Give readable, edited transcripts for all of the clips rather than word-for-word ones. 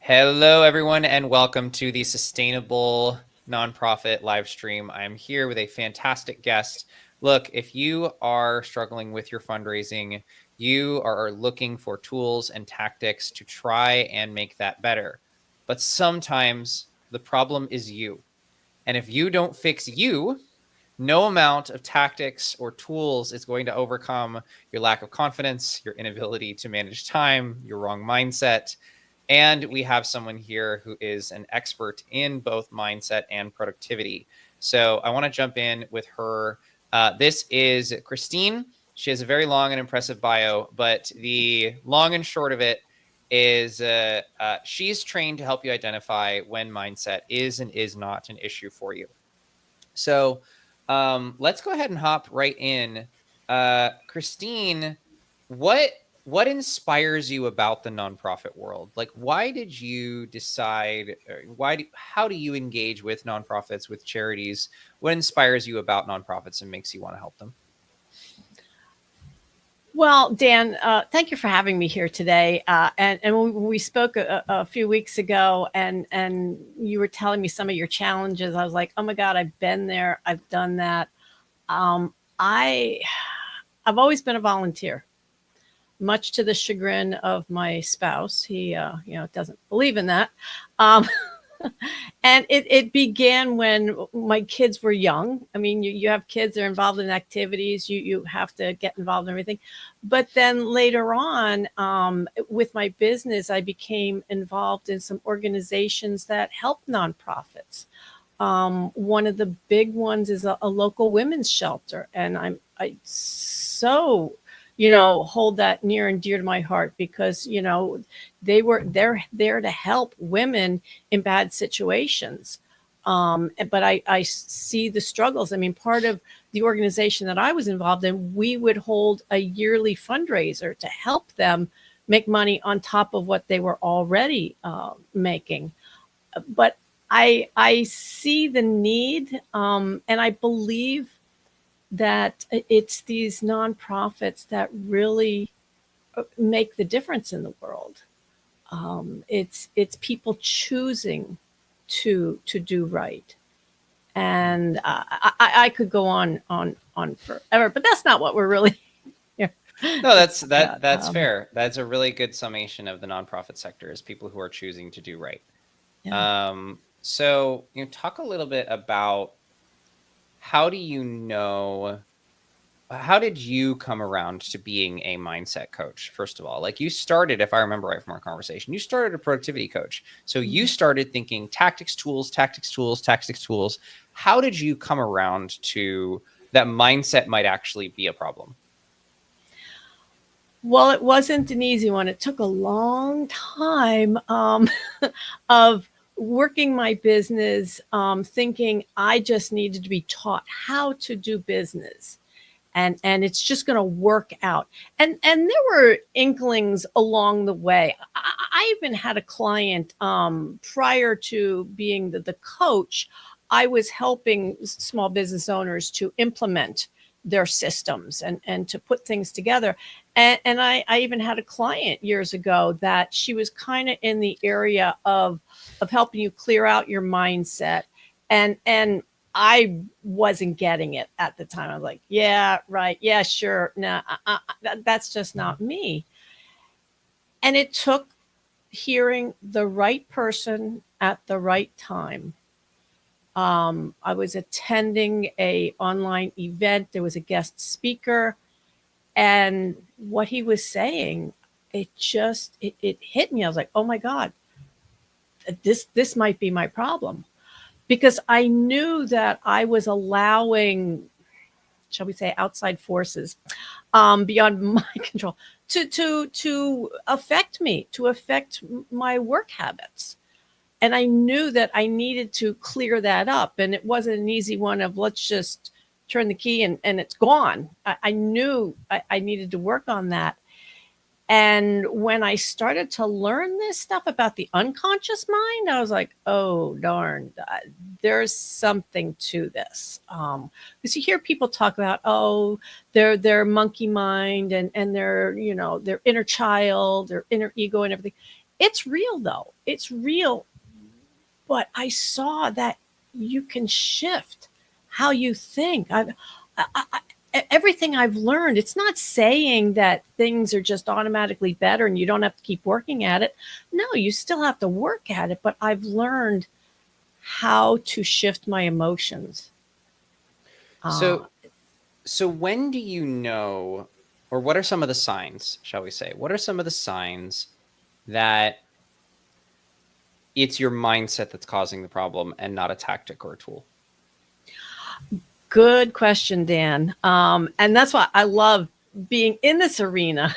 Hello, everyone, and welcome to the Sustainable Nonprofit live stream. I'm here with a fantastic guest. Look, if you are struggling with your fundraising, you are looking for tools and tactics to try and make that better. But sometimes the problem is you. And if you don't fix you, no amount of tactics or tools is going to overcome your lack of confidence, your inability to manage time, your wrong mindset. And we have someone here who is an expert in both mindset and productivity. So I want to jump in with her. This is Christine. She has a very long and impressive bio, but the long and short of it is she's trained to help you identify when mindset is and is not an issue for you. So let's go ahead and hop right in. Christine, what inspires you about the nonprofit world? Like, why did you decide? How do you engage with nonprofits, with charities? What inspires you about nonprofits and makes you want to help them? Well, Dan, thank you for having me here today. And when we spoke a few weeks ago, and you were telling me some of your challenges, I was like, oh my God, I've been there, I've done that. I've always been a volunteer, much to the chagrin of my spouse. He, doesn't believe in that. Um, and it began when my kids were young. I mean, you have kids, they're involved in activities, you have to get involved in everything. But then later on, with my business, I became involved in some organizations that help nonprofits. One of the big ones is a local women's shelter, and I so hold that near and dear to my heart because they're there to help women in bad situations. But I see the struggles. I mean, part of the organization that I was involved in, we would hold a yearly fundraiser to help them make money on top of what they were already making. But I see the need, and I believe that it's these nonprofits that really make the difference in the world. It's people choosing to do right, and I could go on forever, but that's not what we're really here No, to that's talk about. that's fair. That's a really good summation of the nonprofit sector is people who are choosing to do right. Yeah. So talk a little bit about how do you know how did you come around to being a mindset coach? First of all, like you started, if I remember right from our conversation, you started a productivity coach. So you started thinking tactics, tools, tactics, tools, tactics, tools. How did you come around to that mindset might actually be a problem? Well, it wasn't an easy one. It took a long time of working my business, thinking I just needed to be taught how to do business. And it's just going to work out. And there were inklings along the way. I even had a client, prior to being the coach. I was helping small business owners to implement their systems and to put things together. And I even had a client years ago that she was kind of in the area of helping you clear out your mindset. And I wasn't getting it at the time. I was like, yeah, right. Yeah, sure. No, that's just not me. And it took hearing the right person at the right time. I was attending a online event. There was a guest speaker, and what he was saying, it hit me. I was like, oh my God, this might be my problem, because I knew that I was allowing, shall we say, outside forces, beyond my control to affect me, to affect my work habits. And I knew that I needed to clear that up. And it wasn't an easy one of let's just turn the key and it's gone. I knew I needed to work on that. And when I started to learn this stuff about the unconscious mind, I was like, oh, darn, there's something to this. Because you hear people talk about, oh, their monkey mind and their, their inner child, their inner ego and everything. It's real, though. It's real. But I saw that you can shift how you think. Everything I've learned, it's not saying that things are just automatically better and you don't have to keep working at it. No, you still have to work at it, but I've learned how to shift my emotions. So, so when do you know, or what are some of the signs, shall we say? What are some of the signs that it's your mindset that's causing the problem and not a tactic or a tool? Good question, Dan. And that's why I love being in this arena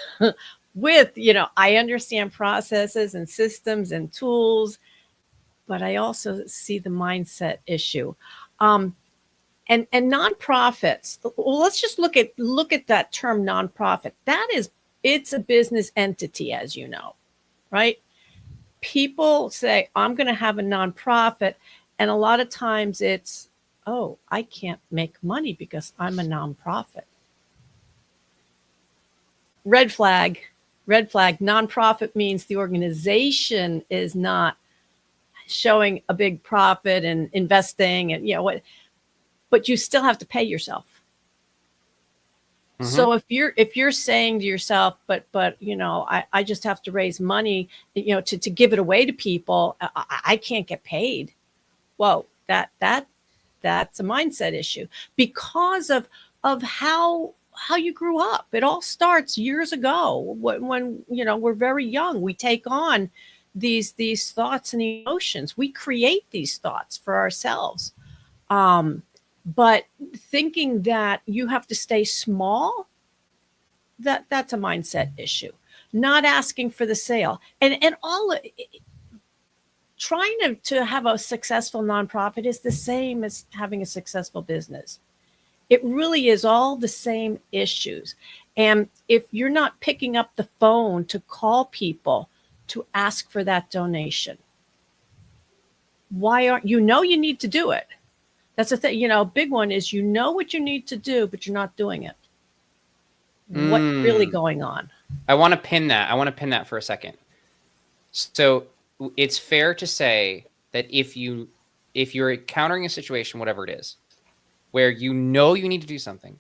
with, I understand processes and systems and tools, but I also see the mindset issue. And nonprofits, well, let's just look at that term nonprofit. It's a business entity, as you know, right? People say, I'm going to have a nonprofit. And a lot of times it's, oh, I can't make money because I'm a nonprofit. Red flag, red flag. Nonprofit means the organization is not showing a big profit and investing and what, but you still have to pay yourself. Mm-hmm. So if you're saying to yourself, but I just have to raise money, to give it away to people, I can't get paid. Whoa, that's a mindset issue because of how you grew up. It all starts years ago when we're very young. We take on these thoughts and emotions. We create these thoughts for ourselves. But thinking that you have to stay small, that's a mindset issue. Not asking for the sale and all trying to have a successful nonprofit is the same as having a successful business. It really is all the same issues. And if you're not picking up the phone to call people to ask for that donation, why aren't you need to do it? That's the thing. Big one is what you need to do, but you're not doing it. What's really going on? I want to pin that. I want to pin that for a second. So it's fair to say that if you're encountering a situation, whatever it is, where you need to do something,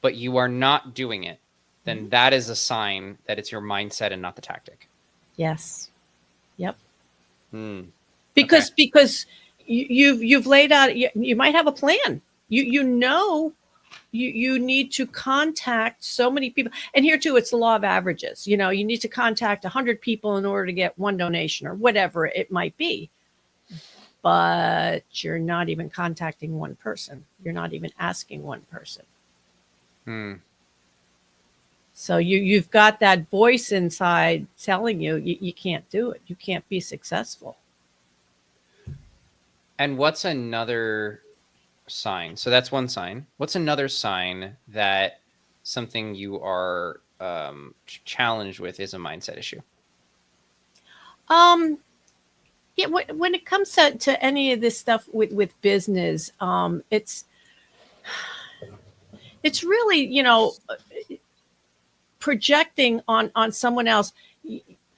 but you are not doing it, then that is a sign that it's your mindset and not the tactic. Yes. Yep. Because you've laid out. You might have a plan. You need to contact so many people. And here too, it's the law of averages. You need to contact 100 people in order to get one donation or whatever it might be. But you're not even contacting one person. You're not even asking one person. So you've got that voice inside telling you can't do it. You can't be successful. And what's another sign? So that's one sign. What's another sign that something you are challenged with is a mindset issue? Yeah, when it comes to any of this stuff with business, it's really projecting on someone else.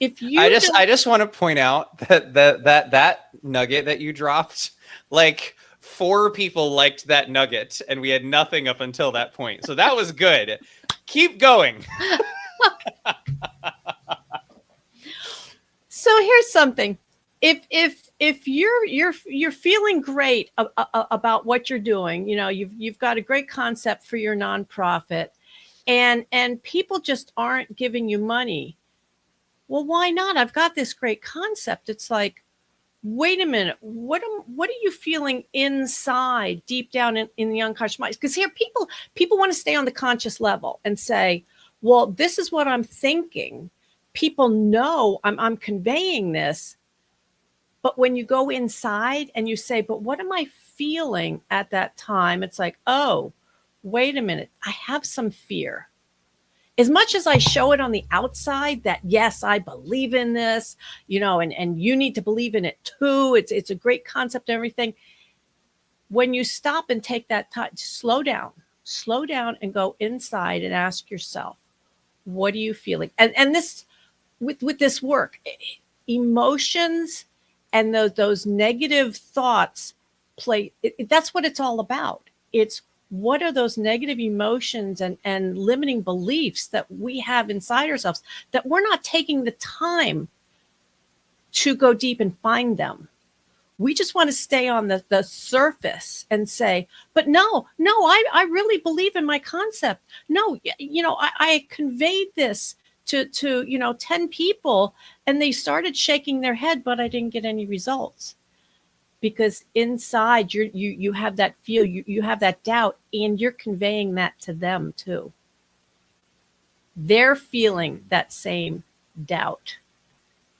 If you I just want to point out that nugget that you dropped, like 4 people liked that nugget and we had nothing up until that point. So that was good. Keep going. So here's something. If you're feeling great about what you're doing, you've got a great concept for your nonprofit, and people just aren't giving you money. Well, why not? I've got this great concept. It's like, wait a minute, what are you feeling inside, deep down in the unconscious mind? Because here people want to stay on the conscious level and say, well, this is what I'm thinking. People know I'm conveying this. But when you go inside and you say, but what am I feeling at that time? It's like, oh, wait a minute, I have some fear. as much as I show it on the outside that yes, I believe in this, and you need to believe in it too. It's a great concept and everything. When you stop and take that time, slow down and go inside and ask yourself, what are you feeling? And this with this work, emotions and those negative thoughts play. That's what it's all about. It's what are those negative emotions and limiting beliefs that we have inside ourselves that we're not taking the time to go deep and find them. We just want to stay on the surface and say, but no, I really believe in my concept. No, I conveyed this to 10 people and they started shaking their head, but I didn't get any results. Because inside you have that feel, you have that doubt, and you're conveying that to them too. They're feeling that same doubt.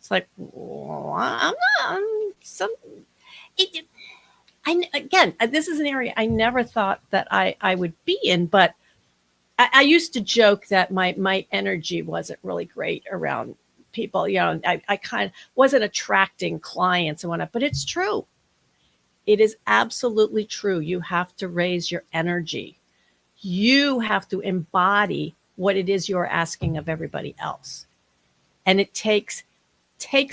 It's like, well, I'm not. It, again, this is an area I never thought that I would be in, but I used to joke that my energy wasn't really great around people. I kind of wasn't attracting clients and whatnot, but it's true. It is absolutely true. You have to raise your energy. You have to embody what it is you're asking of everybody else. And it takes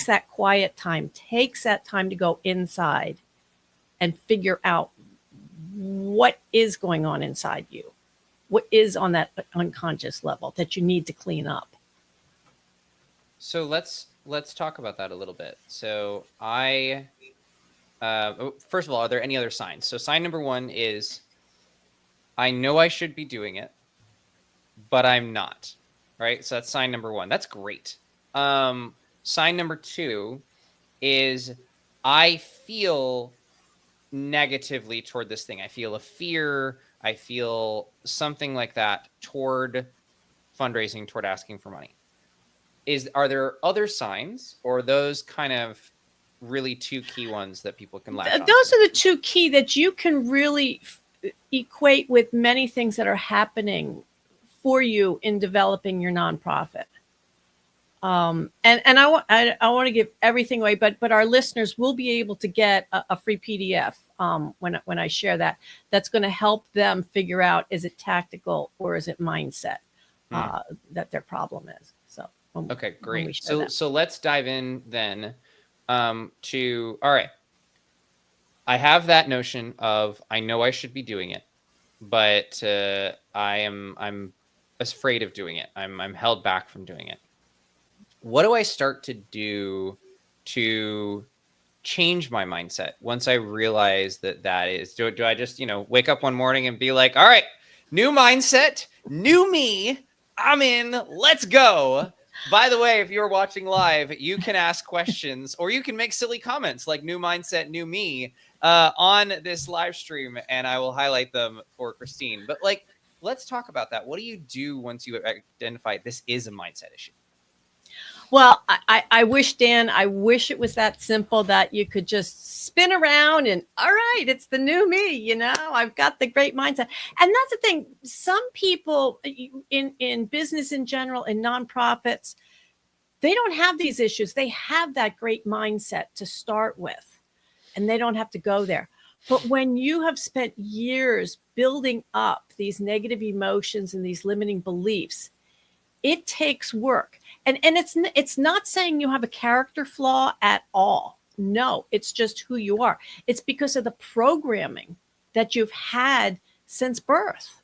that quiet time, takes that time to go inside and figure out what is going on inside you, what is on that unconscious level that you need to clean up. So let's talk about that a little bit. So first of all, are there any other signs? So sign number 1 is, I know I should be doing it, but I'm not. Right? So that's sign number 1. That's great. Sign number 2 is, I feel negatively toward this thing. I feel a fear. I feel something like that toward fundraising, toward asking for money. Are there other signs, or are those kind of really 2 key ones that people can latch on to? Those are the 2 key that you can really equate with many things that are happening for you in developing your nonprofit. And I want to give everything away, but our listeners will be able to get a free PDF when I share that. That's going to help them figure out, is it tactical or is it mindset that their problem is. So okay, great. So let's dive in then to, all right. I have that notion of, I know I should be doing it, but I'm afraid of doing it. I'm held back from doing it. What do I start to do to change my mindset once I realize that is, do I just, wake up one morning and be like, all right, new mindset, new me, I'm in, let's go. By the way, if you're watching live, you can ask questions or you can make silly comments like new mindset, new me on this live stream, and I will highlight them for Christine. But let's talk about that. What do you do once you identify this is a mindset issue? Well, I wish, Dan, I wish it was that simple that you could just spin around and, all right, it's the new me, I've got the great mindset. And that's the thing. Some people in business in general, in nonprofits, they don't have these issues. They have that great mindset to start with, and they don't have to go there. But when you have spent years building up these negative emotions and these limiting beliefs, it takes work. And it's not saying you have a character flaw at all. No, it's just who you are. It's because of the programming that you've had since birth.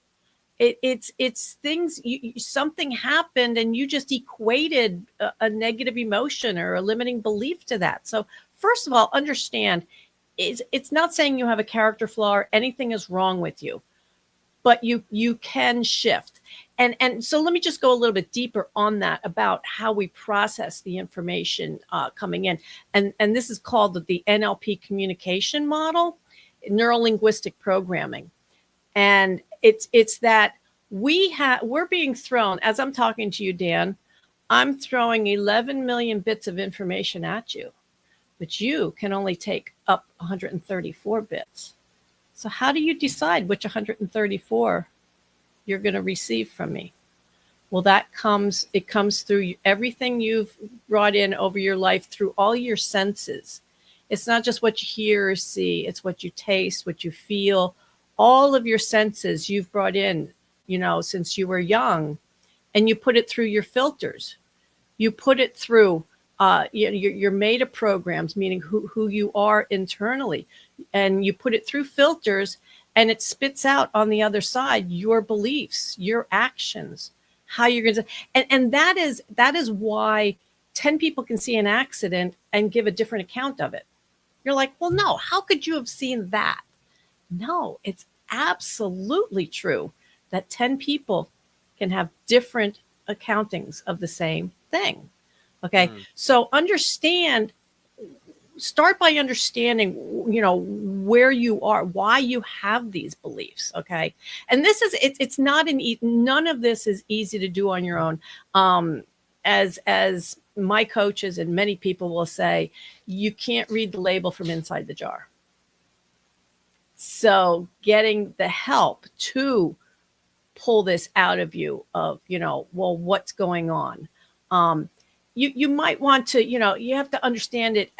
It's things, something happened and you just equated a negative emotion or a limiting belief to that. So first of all, understand, it's not saying you have a character flaw or anything is wrong with you, but you can shift. And so let me just go a little bit deeper on that about how we process the information coming in. And this is called the NLP communication model, neuro-linguistic programming. And it's that we're being thrown, as I'm talking to you, Dan, I'm throwing 11 million bits of information at you, but you can only take up 134 bits. So how do you decide which 134 you're going to receive from me? Well, it comes through everything you've brought in over your life through all your senses. It's not just what you hear or see, it's what you taste, what you feel, all of your senses you've brought in, since you were young, and you put it through your filters. You put it through your meta programs, meaning who you are internally, and you put it through filters, and it spits out on the other side your beliefs, your actions, how you're going to, and that is why 10 people can see an accident and give a different account of it. You're like, well, no, how could you have seen that? No, it's absolutely true that 10 people can have different accountings of the same thing. Okay. Mm. So start by understanding, where you are, why you have these beliefs. Okay. And it's not none of this is easy to do on your own. As my coaches and many people will say, you can't read the label from inside the jar. So getting the help to pull this out of you of, well, what's going on? You might want to, you have to understand it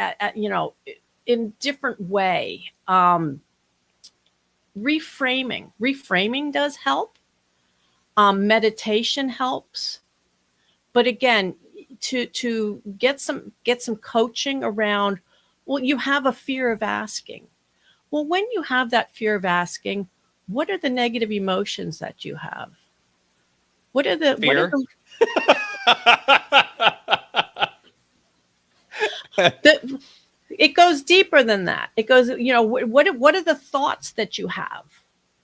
in different way. Reframing does help. Meditation helps. But again, to get some coaching around, well, you have a fear of asking. Well, when you have that fear of asking, what are the negative emotions that you have? What are the Fear. It goes deeper than that. It goes, what are the thoughts that you have?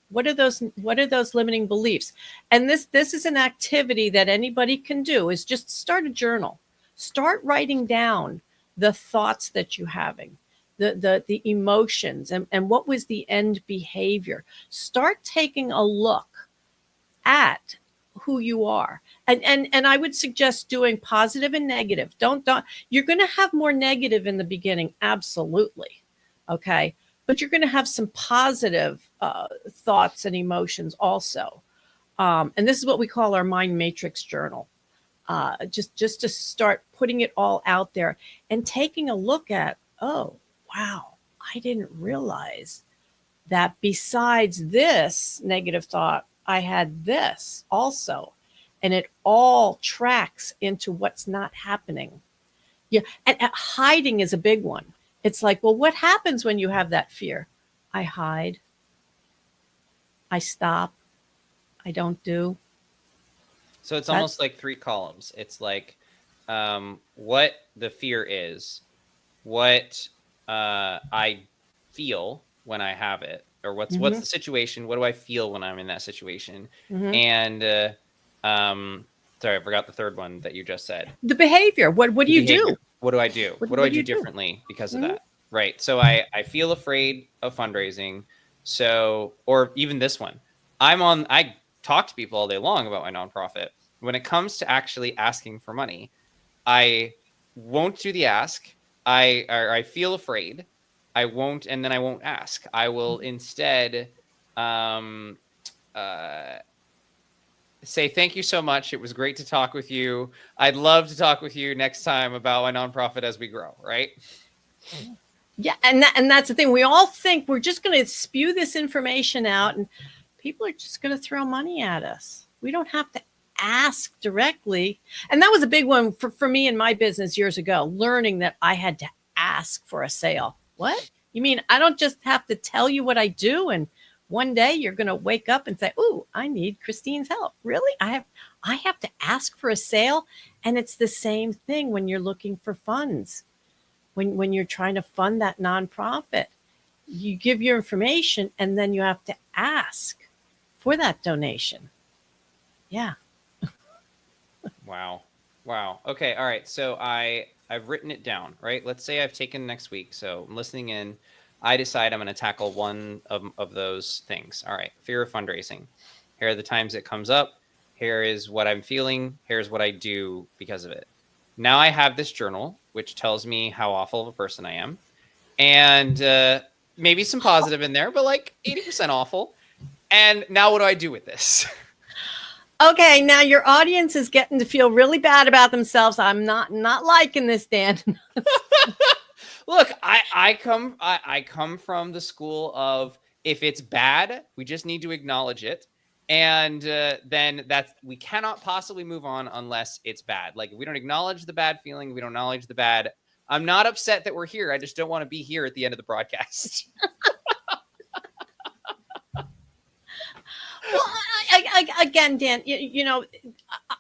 What are those limiting beliefs? And this is an activity that anybody can do, is just start a journal. Start writing down the thoughts that you're having, the emotions, and what was the end behavior. Start taking a look at who you are. And I would suggest doing positive and negative. Don't You're going to have more negative in the beginning, absolutely. Okay. But you're going to have some positive thoughts and emotions also. And this is what we call our mind matrix journal. Just to start putting it all out there and taking a look at, oh, wow, I didn't realize that besides this negative thought, I had this also. And it all tracks into what's not happening. Yeah. And hiding is a big one. It's like, well, what happens when you have that fear? I hide. I stop. I don't do. So it's almost like 3 columns. It's like what the fear is, what I feel when I have it, or what's the situation? What do I feel when I'm in that situation? And sorry, I forgot the third one that you just said. The behavior. What do you do? What do I do? What do I do differently because of that? Right. So I feel afraid of fundraising. So, or even this one, I talk to people all day long about my nonprofit. When it comes to actually asking for money, I won't do the ask. I feel afraid. I won't, and then I won't ask. I will instead say thank you so much. It was great to talk with you. I'd love to talk with you next time about my nonprofit as we grow, right? Yeah, and that's the thing. We all think we're just going to spew this information out and people are just going to throw money at us. We don't have to ask directly. And that was a big one for me in my business years ago, learning that I had to ask for a sale. What? You mean I don't just have to tell you what I do and one day you're going to wake up and say, "Ooh, I need Christine's help." Really? I have to ask for a sale? And it's the same thing when you're looking for funds. When you're trying to fund that nonprofit, you give your information and then you have to ask for that donation. Yeah. Wow. Okay. All right. So I've written it down, right? Let's say I've taken next week. So I'm listening in. I decide I'm going to tackle one of those things. All right. Fear of fundraising. Here are the times it comes up. Here is what I'm feeling. Here's what I do because of it. Now I have this journal, which tells me how awful of a person I am. And maybe some positive in there, but like 80% awful. And now what do I do with this? Okay, now your audience is getting to feel really bad about themselves. I'm not liking this, Dan. Look, I come from the school of, if it's bad, we just need to acknowledge it, and then that's, we cannot possibly move on unless it's bad. Like, if we don't acknowledge the bad feeling, we don't acknowledge the bad. I'm not upset that we're here. I just don't want to be here at the end of the broadcast. Well, again, Dan,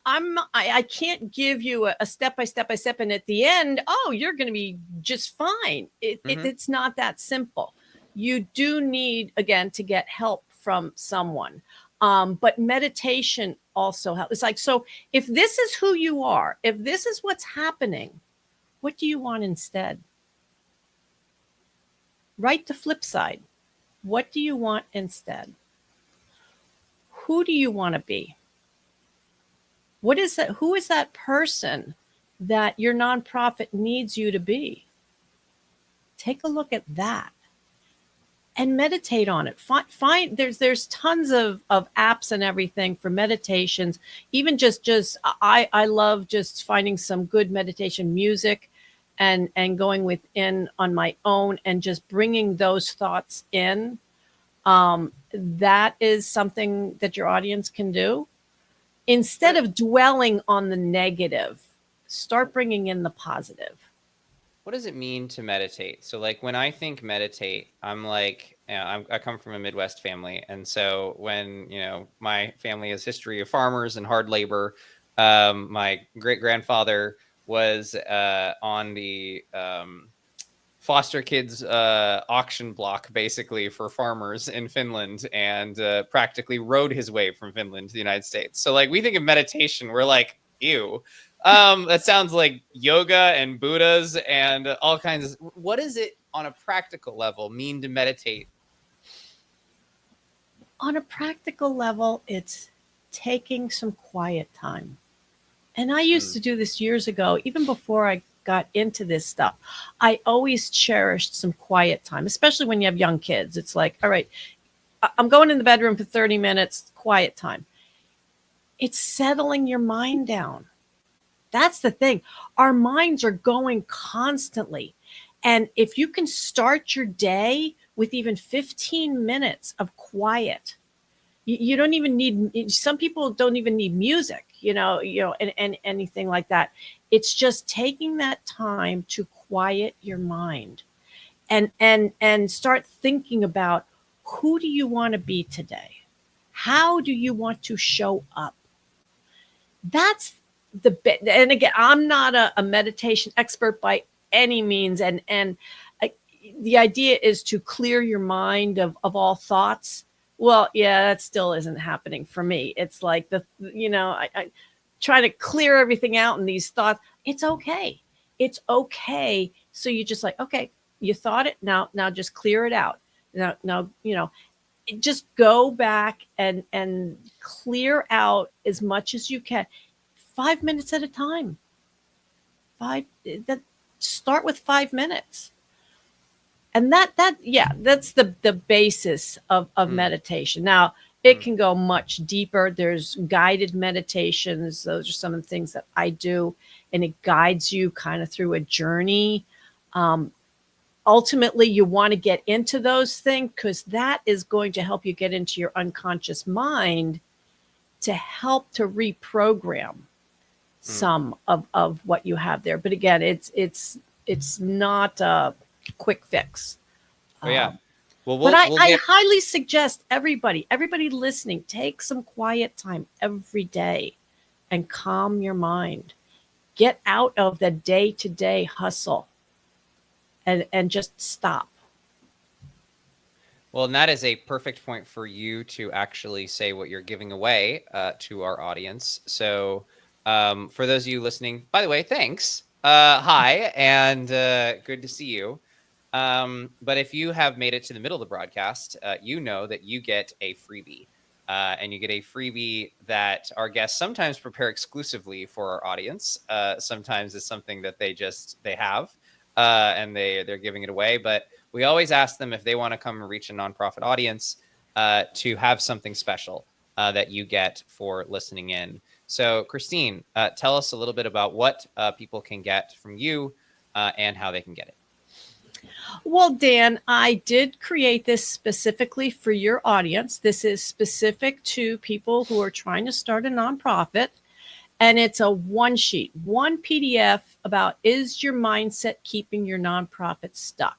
I can't give you a step by step by step, and at the end, oh, you're going to be just fine. It's not that simple. You do need, again, to get help from someone. But meditation also helps. It's like, so if this is who you are, if this is what's happening, what do you want instead? Right, the flip side. What do you want instead? Who do you want to be? What is that? Who is that person that your nonprofit needs you to be? Take a look at that and meditate on it. Find there's tons of apps and everything for meditations. Even just I love just finding some good meditation music and going within on my own and just bringing those thoughts in. That is something that your audience can do. Instead of dwelling on the negative, start bringing in the positive. What does it mean to meditate? So, like, when I think meditate, I'm like, I come from a Midwest family, and so when my family has history of farmers and hard labor, my great grandfather was on the foster kids auction block, basically, for farmers in Finland, and practically rode his way from Finland to the United States. So, like, we think of meditation, we're like, ew. That sounds like yoga and Buddhas and all kinds of. What does it on a practical level mean to meditate? On a practical level, it's taking some quiet time. And I used to do this years ago, even before I got into this stuff. I always cherished some quiet time, especially when you have young kids. It's like, all right, I'm going in the bedroom for 30 minutes, quiet time. It's settling your mind down. That's the thing. Our minds are going constantly. And if you can start your day with even 15 minutes of quiet, you don't even need, some people don't even need music, and anything like that. It's just taking that time to quiet your mind and start thinking about, who do you want to be today? How do you want to show up? That's the bit. And again, I'm not a meditation expert by any means. And the idea is to clear your mind of all thoughts. Well, yeah, that still isn't happening for me. It's like I try to clear everything out in these thoughts. It's okay. It's okay. So you just like, okay, you thought it. Now just clear it out. Now, just go back and clear out as much as you can. 5 minutes at a time. That start with 5 minutes. And that's the basis of meditation. Now, it can go much deeper. There's guided meditations. Those are some of the things that I do, and it guides you kind of through a journey. Ultimately, you want to get into those things because that is going to help you get into your unconscious mind to help to reprogram some of what you have there. But again, it's not a quick fix. Oh, yeah. Well, but I highly suggest everybody listening, take some quiet time every day and calm your mind. Get out of the day-to-day hustle and just stop. Well, and that is a perfect point for you to actually say what you're giving away to our audience. So for those of you listening, by the way, thanks. Hi, and good to see you. But if you have made it to the middle of the broadcast, you know that you get a freebie. And you get a freebie that our guests sometimes prepare exclusively for our audience. Sometimes it's something that they have, and they're giving it away. But we always ask them if they want to come and reach a nonprofit audience to have something special. that you get for listening in. So, Christine, tell us a little bit about what people can get from you and how they can get it. Well, Dan, I did create this specifically for your audience. This is specific to people who are trying to start a nonprofit. And it's a one sheet, one PDF about, is your mindset keeping your nonprofit stuck?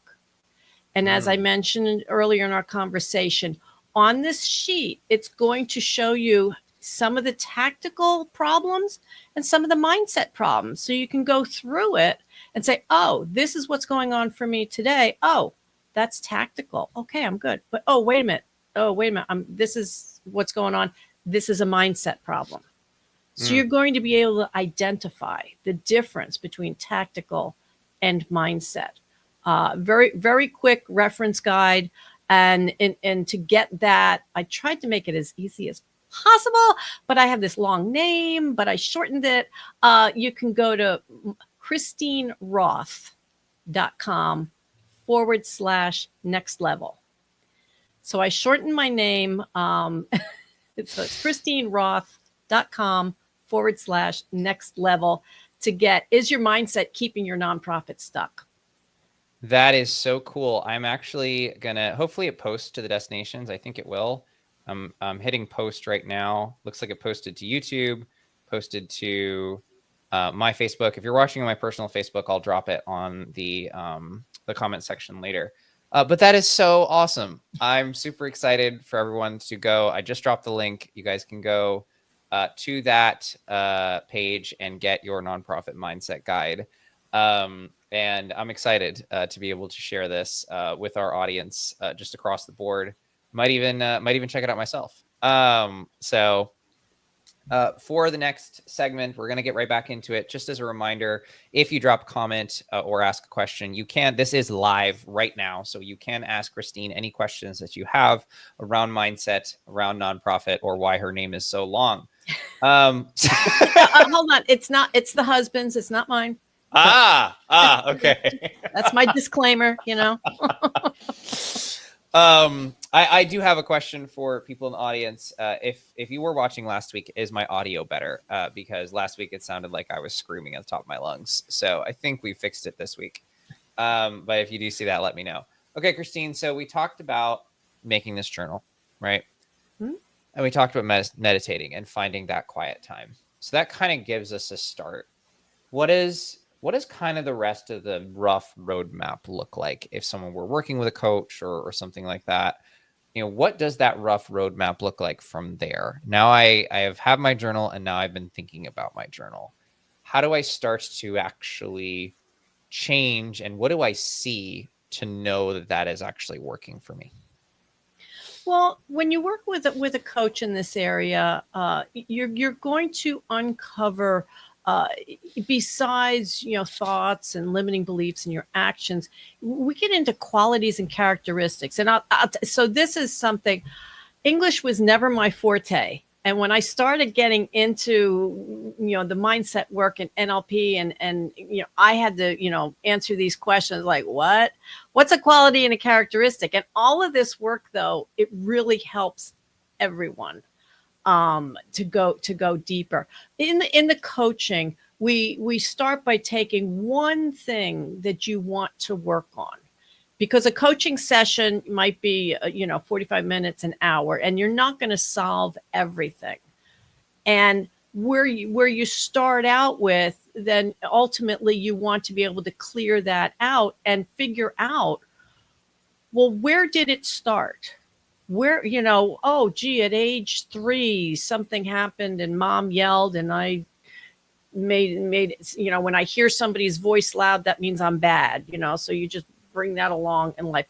And as I mentioned earlier in our conversation, on this sheet, it's going to show you some of the tactical problems and some of the mindset problems. So you can go through it and say, oh, this is what's going on for me today. Oh, that's tactical. Okay, I'm good. But oh, wait a minute. Oh, wait a minute. This is what's going on. This is a mindset problem. So you're going to be able to identify the difference between tactical and mindset. Very, very quick reference guide. And to get that, I tried to make it as easy as possible, but I have this long name, but I shortened it. You can go to christineroth.com/next level. So I shortened my name. It's christineroth.com/next level to get, is your mindset keeping your nonprofit stuck? That is so cool. I'm actually gonna, hopefully it posts to the destinations. I think it will. I'm hitting post right now. Looks like it posted to YouTube, posted to my Facebook. If you're watching on my personal Facebook, I'll drop it on the comment section later. But that is so awesome. I'm super excited for everyone to go. I just dropped the link. You guys can go to that page and get your nonprofit mindset guide. And I'm excited to be able to share this with our audience just across the board. Might even check it out myself. So for the next segment, we're going to get right back into it. Just as a reminder, if you drop a comment or ask a question, you can. This is live right now, so you can ask Christine any questions that you have around mindset, around nonprofit, or why her name is so long. Hold on. It's not. It's the husband's. It's not mine. Okay. That's my disclaimer, you know. I do have a question for people in the audience. If you were watching last week, is my audio better? Because last week it sounded like I was screaming at the top of my lungs. So I think we fixed it this week. But if you do see that, let me know. Okay, Christine. So we talked about making this journal, right? And we talked about meditating and finding that quiet time. So that kind of gives us a start. What is kind of the rest of the rough roadmap look like if someone were working with a coach or something like that? You know, what does that rough roadmap look like from there? Now I have had my journal, and now I've been thinking about my journal. How do I start to actually change, and what do I see to know that that is actually working for me? Well, when you work with a coach in this area, you're going to uncover, besides thoughts and limiting beliefs and your actions, we get into qualities and characteristics. And so this is something. English was never my forte. And when I started getting into, the mindset work and NLP and I had to, answer these questions like, what's a quality and a characteristic? And all of this work, though, it really helps everyone to go deeper. In the coaching, we start by taking one thing that you want to work on. Because a coaching session might be, 45 minutes, an hour, and you're not going to solve everything. And where you start out with, then ultimately you want to be able to clear that out and figure out, well, where did it start? Where, oh, gee, at age 3, something happened and mom yelled and I made when I hear somebody's voice loud, that means I'm bad, so you just bring that along in life,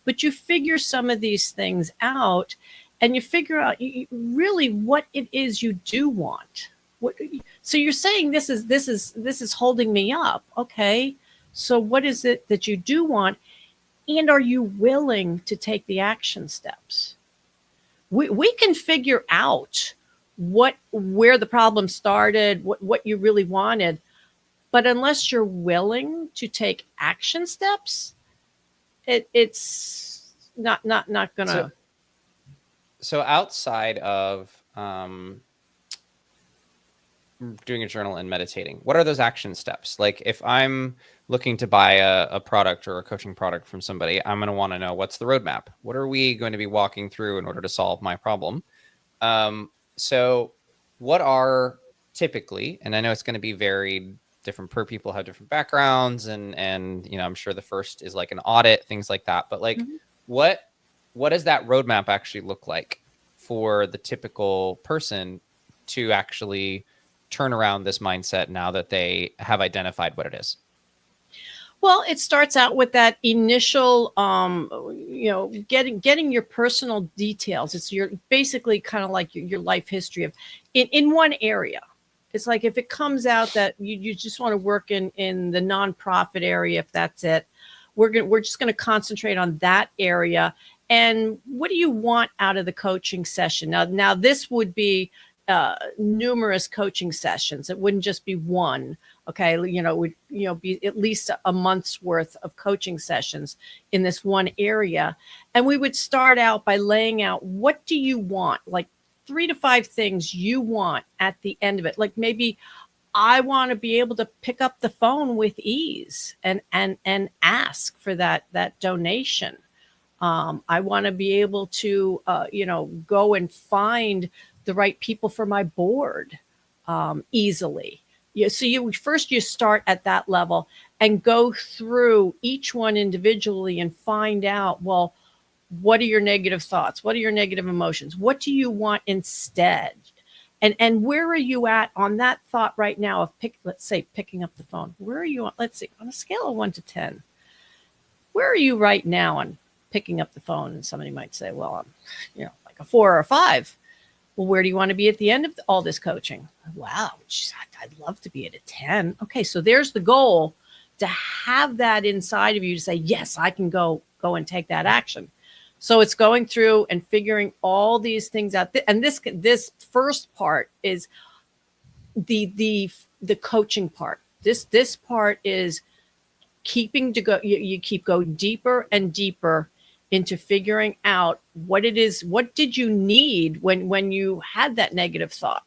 but you figure some of these things out and you figure out really what it is you do want. So you're saying this is holding me up. Okay. So what is it that you do want? And are you willing to take the action steps? We can figure out where the problem started, what you really wanted, but unless you're willing to take action steps, it's not gonna. So outside of um, doing a journal and meditating, what are those action steps? Like if I'm looking to buy a product or a coaching product from somebody, I'm going to want to know what's the roadmap? What are we going to be walking through in order to solve my problem? So what are typically, and I know it's going to be very different per people, have different backgrounds, and I'm sure the first is like an audit, things like that. But like, Mhm. what does that roadmap actually look like for the typical person to actually turn around this mindset now that they have identified what it is? Well, it starts out with that initial, getting your personal details. It's your basically kind of like your life history of in one area. It's like if it comes out that you just want to work in the nonprofit area, if that's it, we're just going to concentrate on that area. And what do you want out of the coaching session? Now this would be numerous coaching sessions. It wouldn't just be one. Okay, it would be at least a month's worth of coaching sessions in this one area, and we would start out by laying out what do you want, like 3 to 5 things you want at the end of it. Like maybe I want to be able to pick up the phone with ease and ask for that donation. I want to be able to go and find the right people for my board easily. Yeah, so you start at that level and go through each one individually and find out, well, what are your negative thoughts? What are your negative emotions? What do you want instead? And where are you at on that thought right now of let's say picking up the phone? Where are you on, let's see, on a scale of 1 to 10? Where are you right now on picking up the phone? And somebody might say, well, I'm, like a 4 or a 5. Well, where do you want to be at the end of all this coaching? Wow, geez, I'd love to be at a 10. Okay, so there's the goal, to have that inside of you to say, yes, I can go and take that action. So it's going through and figuring all these things out. And this first part is the coaching part. This part is keeping to go. You keep going deeper and deeper into figuring out what it is. What did you need when you had that negative thought?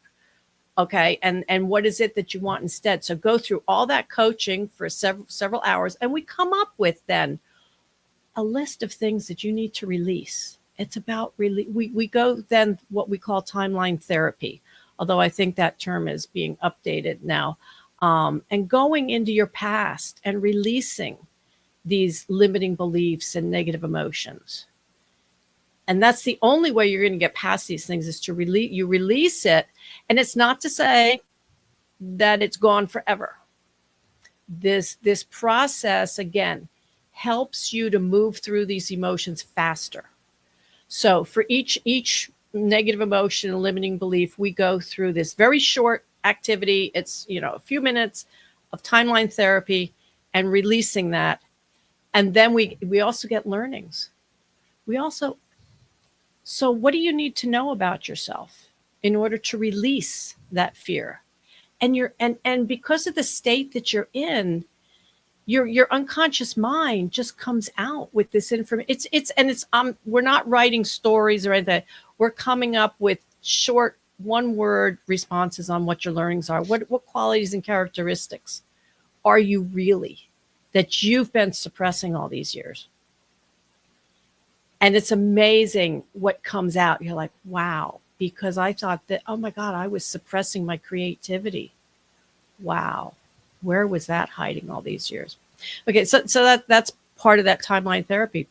Okay, and what is it that you want instead? So go through all that coaching for several hours, and we come up with then a list of things that you need to release. It's about we go then what we call timeline therapy, although I think that term is being updated now, and going into your past and releasing these limiting beliefs and negative emotions. And that's the only way you're going to get past these things, is to release it. And it's not to say that it's gone forever. This process again helps you to move through these emotions faster. So for each negative emotion and limiting belief, we go through this very short activity. It's a few minutes of timeline therapy and releasing that. And then we also get learnings. So what do you need to know about yourself in order to release that fear? And because of the state that you're in, your unconscious mind just comes out with this information. It's we're not writing stories or anything. We're coming up with short 1-word responses on what your learnings are. What qualities and characteristics are you really that you've been suppressing all these years? And it's amazing what comes out. You're like, wow, because I thought that, oh my God, I was suppressing my creativity. Wow. Where was that hiding all these years? Okay, so that's part of that timeline therapy.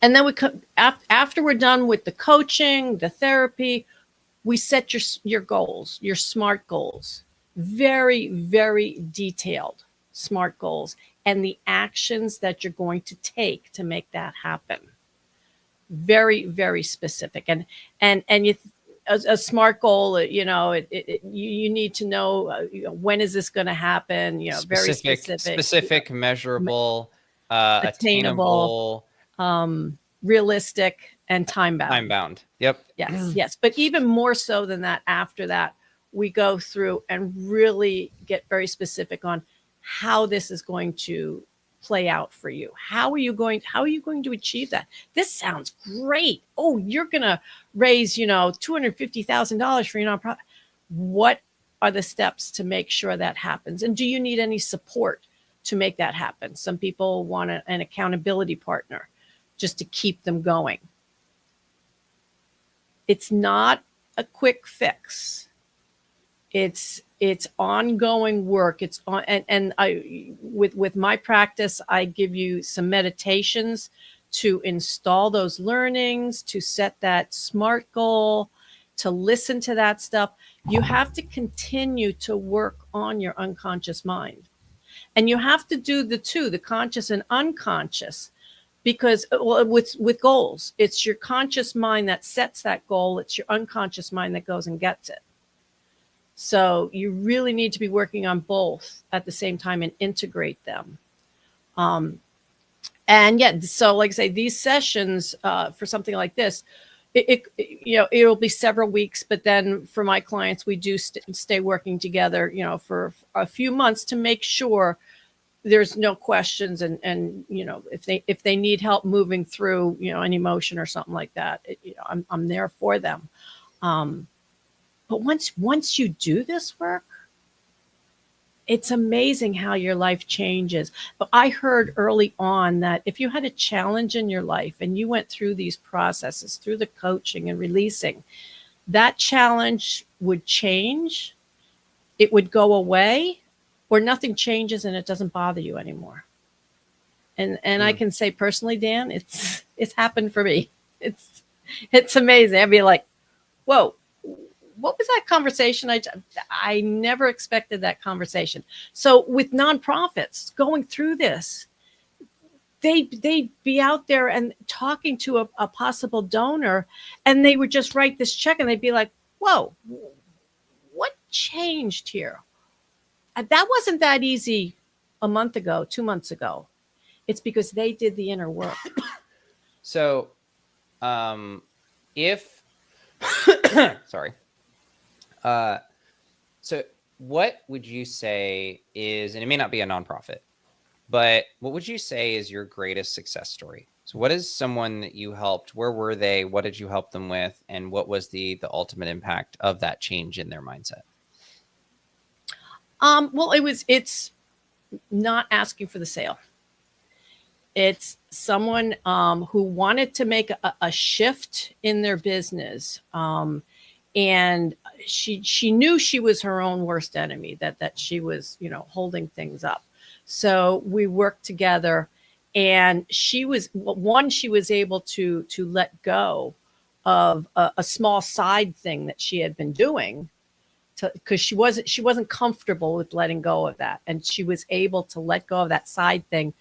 And then we come after we're done with the coaching, the therapy, we set your goals, your SMART goals. Very, very detailed SMART goals and the actions that you're going to take to make that happen. Very, very specific. And a SMART goal, you need to know, when is this going to happen? Very specific, measurable, attainable, attainable, realistic, and time bound. time bound. Yep. Yes, yes. But even more so than that, after that, we go through and really get very specific on how this is going to play out for you? How are you going to achieve that? This sounds great. Oh, you're going to raise, $250,000 for your nonprofit. What are the steps to make sure that happens? And do you need any support to make that happen? Some people want an accountability partner just to keep them going. It's not a quick fix. It's ongoing work. It's on, and I with my practice, I give you some meditations to install those learnings, to set that SMART goal, to listen to that stuff. You have to continue to work on your unconscious mind. And you have to do the conscious and unconscious, because with goals, it's your conscious mind that sets that goal. It's your unconscious mind that goes and gets it. So you really need to be working on both at the same time and integrate them. And yeah, so like I say, these sessions for something like this, it'll be several weeks, but then for my clients, we do stay working together, for a few months to make sure there's no questions, and if they need help moving through an emotion or something like that, I'm there for them. But once you do this work, it's amazing how your life changes. But I heard early on that if you had a challenge in your life and you went through these processes, through the coaching and releasing, that challenge would change, it would go away, or nothing changes and it doesn't bother you anymore. And I can say personally, Dan, it's happened for me. It's amazing. I'd be like, whoa, what was that conversation? I never expected that conversation. So with nonprofits going through this, they'd be out there and talking to a possible donor, and they would just write this check and they'd be like, whoa, what changed here? That wasn't that easy a month ago, 2 months ago. It's because they did the inner work. So if sorry. So what would you say is, and it may not be a nonprofit, but what would you say is your greatest success story? So what is someone that you helped? Where were they? What did you help them with? And what was the ultimate impact of that change in their mindset? Well, it's not asking for the sale. It's someone who wanted to make a shift in their business. And she knew she was her own worst enemy, that she was, holding things up. So we worked together, and she was able to let go of a small side thing that she had been doing, because she wasn't comfortable with letting go of that. And she was able to let go of that side thing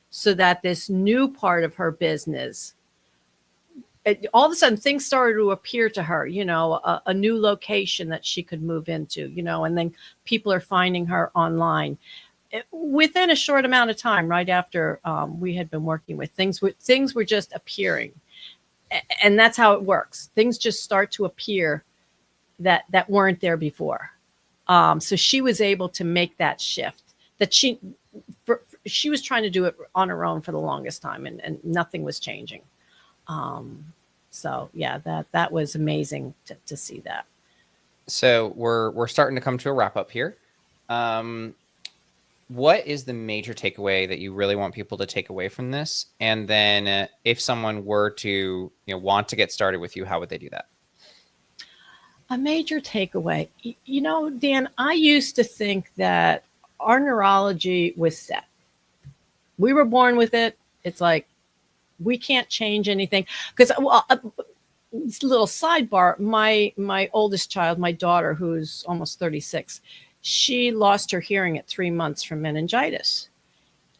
so that this new part of her business, all of a sudden things started to appear to her, a new location that she could move into, and then people are finding her online. Within a short amount of time, right after we had been working with things were just appearing. And that's how it works. Things just start to appear that weren't there before. So she was able to make that shift that she was trying to do it on her own for the longest time, and nothing was changing. So yeah, that was amazing to see that. So we're starting to come to a wrap up here. What is the major takeaway that you really want people to take away from this? And then if someone were to want to get started with you, how would they do that? A major takeaway, Dan, I used to think that our neurology was set. We were born with it. It's like, we can't change anything. Because, little sidebar, my oldest child, my daughter, who's almost 36, she lost her hearing at 3 months from meningitis.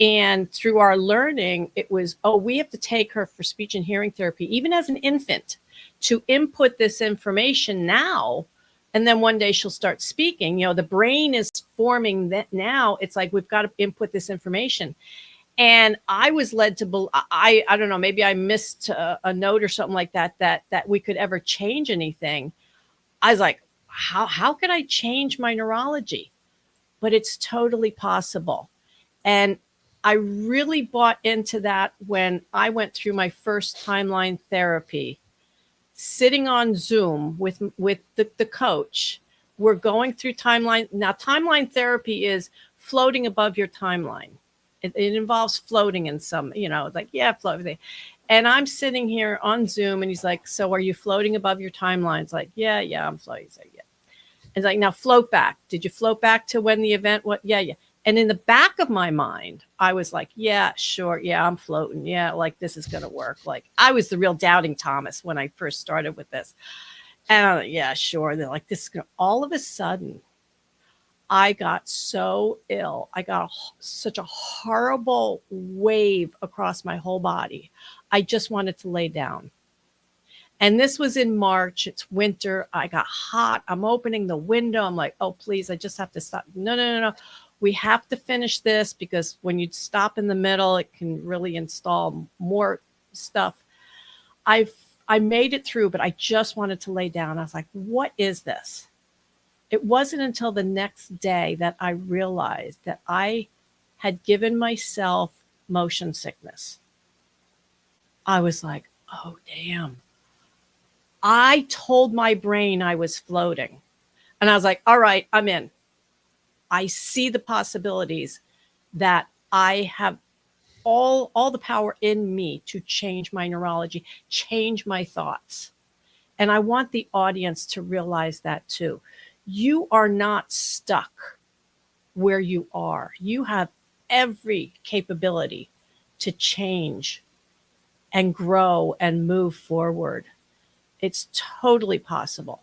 And through our learning, it was, we have to take her for speech and hearing therapy, even as an infant, to input this information now. And then one day she'll start speaking. The brain is forming that now. It's like, we've got to input this information. And I was led to believe, I don't know, maybe I missed a note or something like that we could ever change anything. I was like, how can I change my neurology? But it's totally possible. And I really bought into that when I went through my first timeline therapy, sitting on Zoom with the coach. We're going through timeline. Now, timeline therapy is floating above your timeline. It involves floating in some, like, yeah, floating. And I'm sitting here on Zoom, and he's like, "So, are you floating above your timeline?" It's like, "Yeah, yeah, I'm floating." He's like, "Yeah." It's like, "Now float back. Did you float back to when the event? What? Yeah, yeah." And in the back of my mind, I was like, "Yeah, sure. Yeah, I'm floating. Yeah, like this is going to work." Like I was the real doubting Thomas when I first started with this. And I'm like, "Yeah, sure." They're like, "This is going to," all of a sudden, I got so ill. I got such a horrible wave across my whole body. I just wanted to lay down. And this was in March. It's winter. I got hot. I'm opening the window. I'm like, "Oh, please, I just have to stop." No, no, no, no. We have to finish this because when you stop in the middle, it can really install more stuff. I I made it through, but I just wanted to lay down. I was like, "What is this?" It wasn't until the next day that I realized that I had given myself motion sickness. I was like, "Oh, damn." I told my brain I was floating. And I was like, "All right, I'm in. I see the possibilities that I have all the power in me to change my neurology, change my thoughts." And I want the audience to realize that too. You are not stuck where you are. You have every capability to change and grow and move forward. It's totally possible.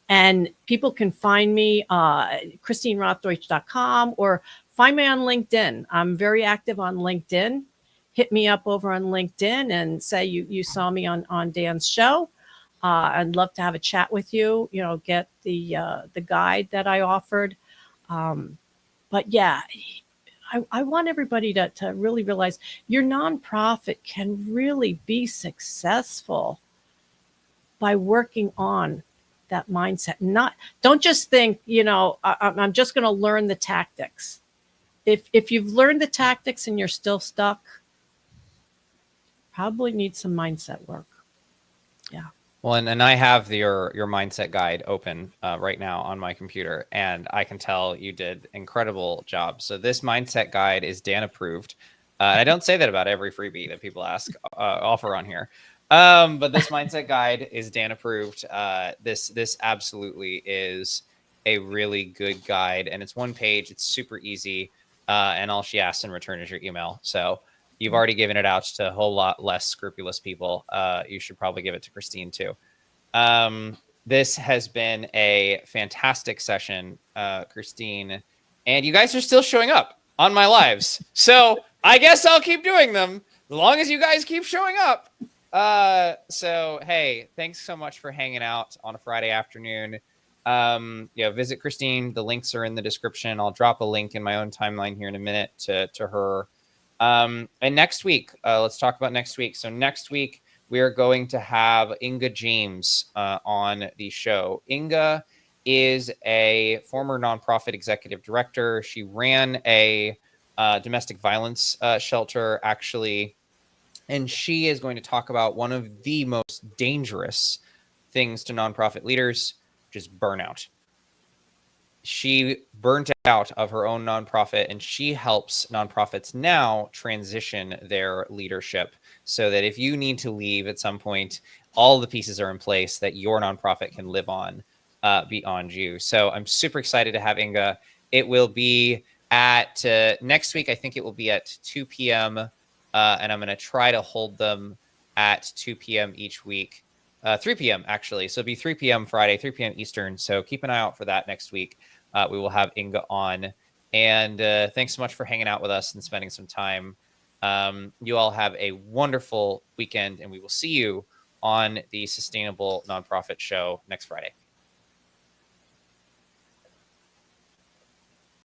And people can find me, ChristineRothdeutsch.com, or find me on LinkedIn. I'm very active on LinkedIn. Hit me up over on LinkedIn and say you saw me on Dan's show. I'd love to have a chat with you. Get the guide that I offered. But yeah, I want everybody to really realize your nonprofit can really be successful by working on that mindset. Not Don't just think, I'm just going to learn the tactics. If you've learned the tactics and you're still stuck, probably need some mindset work. Yeah. Well, and I have your mindset guide open right now on my computer, and I can tell you did incredible job. So this mindset guide is Dan approved. I don't say that about every freebie that people offer on here, but this mindset guide is Dan approved. This absolutely is a really good guide, and it's one page. It's super easy, and all she asks in return is your email. So you've already given it out to a whole lot less scrupulous people. You should probably give it to Christine too. This has been a fantastic session, Christine, and you guys are still showing up on my lives. So I guess I'll keep doing them as long as you guys keep showing up. So hey, thanks so much for hanging out on a Friday afternoon. Visit Christine. The links are in the description. I'll drop a link in my own timeline here in a minute to her. And next week, let's talk about next week. So next week, we are going to have Inga James on the show. Inga is a former nonprofit executive director. She ran a domestic violence shelter, actually, and she is going to talk about one of the most dangerous things to nonprofit leaders, which is burnout. She burnt out of her own nonprofit, and she helps nonprofits now transition their leadership so that if you need to leave at some point, all the pieces are in place that your nonprofit can live on beyond you. So I'm super excited to have Inga. It will be at next week. I think it will be at 2 p.m. And I'm going to try to hold them at 2 p.m. each week. 3 p.m. actually. So it'll be 3 p.m. Friday, 3 p.m. Eastern. So keep an eye out for that next week. We will have Inga on. And thanks so much for hanging out with us and spending some time. You all have a wonderful weekend, and we will see you on the Sustainable Nonprofit Show next Friday.